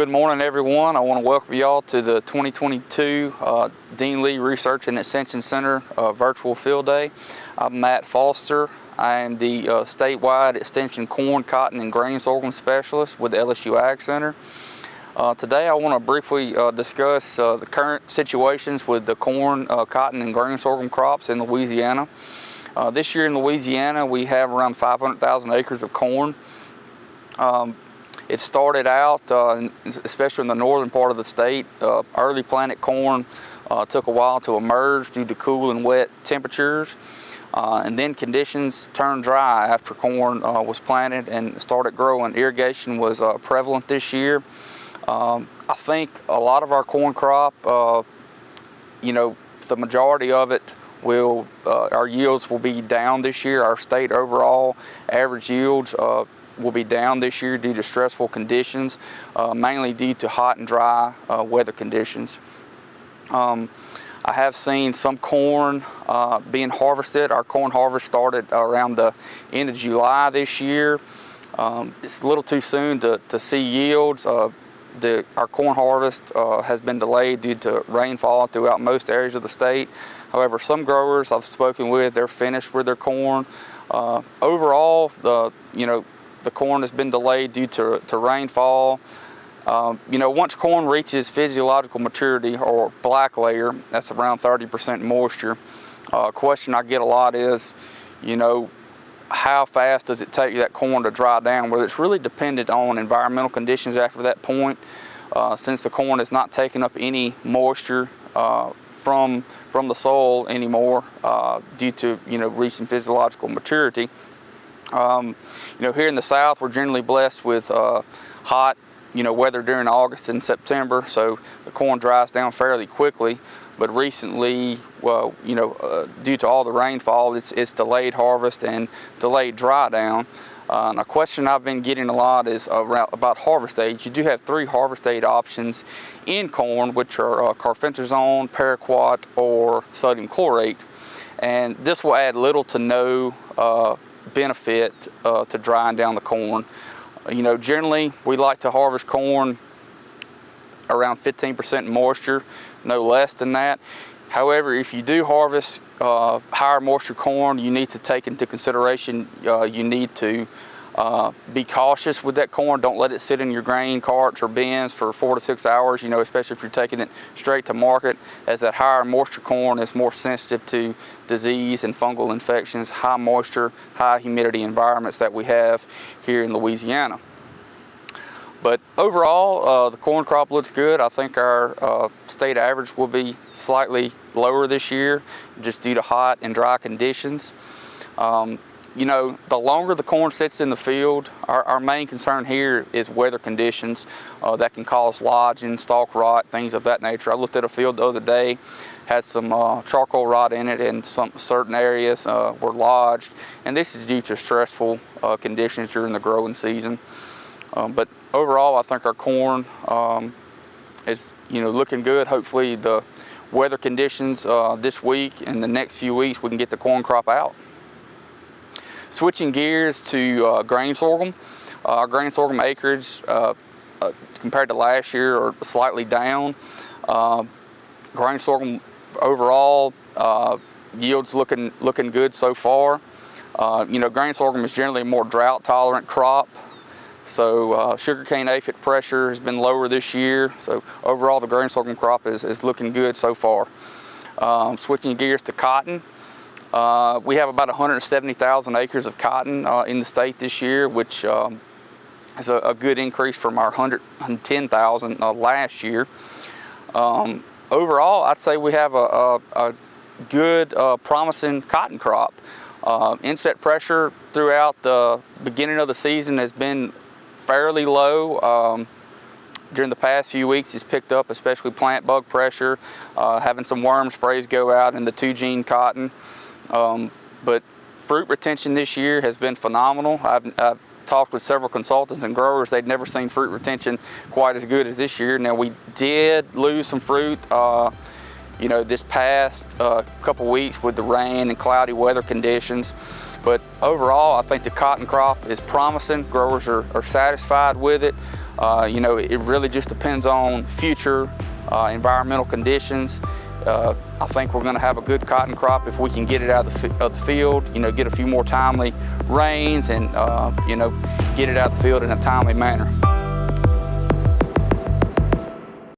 good morning, everyone. I want to welcome y'all to the 2022 Dean Lee Research and Extension Center Virtual Field Day. I'm Matt Foster. I am the statewide extension corn, cotton, and grain sorghum specialist with the LSU Ag Center. Today I want to briefly discuss the current situations with the corn, cotton, and grain sorghum crops in Louisiana. This year in Louisiana we have around 500,000 acres of corn. It started out, especially in the northern part of the state, early planted corn took a while to emerge due to cool and wet temperatures. And then conditions turned dry after corn was planted and started growing. Irrigation was prevalent this year. I think a lot of our corn crop, the majority of it our yields will be down this year. Our state overall average yields will be down this year due to stressful conditions, mainly due to hot and dry weather conditions. I have seen some corn being harvested. Our corn harvest started around the end of July this year. It's a little too soon to see yields. Our corn harvest has been delayed due to rainfall throughout most areas of the state. However, some growers I've spoken with, they're finished with their corn. Overall, the corn has been delayed due to rainfall. Once corn reaches physiological maturity or black layer, that's around 30% moisture. Question I get a lot is, how fast does it take that corn to dry down? Well, it's really dependent on environmental conditions after that point. Since the corn is not taking up any moisture from the soil anymore due to reaching physiological maturity. Here in the South, we're generally blessed with hot, weather during August and September, so the corn dries down fairly quickly. But recently, due to all the rainfall, it's delayed harvest and delayed dry down. And a question I've been getting a lot is about harvest age. You do have 3 harvest age options in corn, which are carfentrazone, paraquat, or sodium chlorate. And this will add little to no benefit to drying down the corn. Generally we like to harvest corn around 15% moisture, no less than that. However, if you do harvest higher moisture corn, you need to take into consideration you need to be cautious with that corn. Don't let it sit in your grain carts or bins for 4 to 6 hours, especially if you're taking it straight to market, as that higher moisture corn is more sensitive to disease and fungal infections, high moisture, high humidity environments that we have here in Louisiana. But overall, the corn crop looks good. I think our state average will be slightly lower this year just due to hot and dry conditions. The longer the corn sits in the field, our main concern here is weather conditions that can cause lodging, stalk rot, things of that nature. I looked at a field the other day, had some charcoal rot in it, and some certain areas were lodged, and this is due to stressful conditions during the growing season. But overall, I think our corn is looking good. Hopefully the weather conditions this week and the next few weeks we can get the corn crop out. Switching gears to grain sorghum. Our grain sorghum acreage compared to last year are slightly down. Grain sorghum overall yields looking good so far. Grain sorghum is generally a more drought tolerant crop. So sugarcane aphid pressure has been lower this year. So overall the grain sorghum crop is looking good so far. Switching gears to cotton. We have about 170,000 acres of cotton in the state this year, which is a good increase from our 110,000 last year. Overall, I'd say we have a good, promising cotton crop. Inset pressure throughout the beginning of the season has been fairly low. During the past few weeks it's picked up, especially plant bug pressure, having some worm sprays go out in the 2-gene cotton. But fruit retention this year has been phenomenal. I've talked with several consultants and growers. They'd never seen fruit retention quite as good as this year. Now we did lose some fruit this past couple weeks with the rain and cloudy weather conditions. But overall, I think the cotton crop is promising. Growers are satisfied with it. It really just depends on future environmental conditions. I think we're going to have a good cotton crop if we can get it out of the field, get a few more timely rains and, get it out of the field in a timely manner.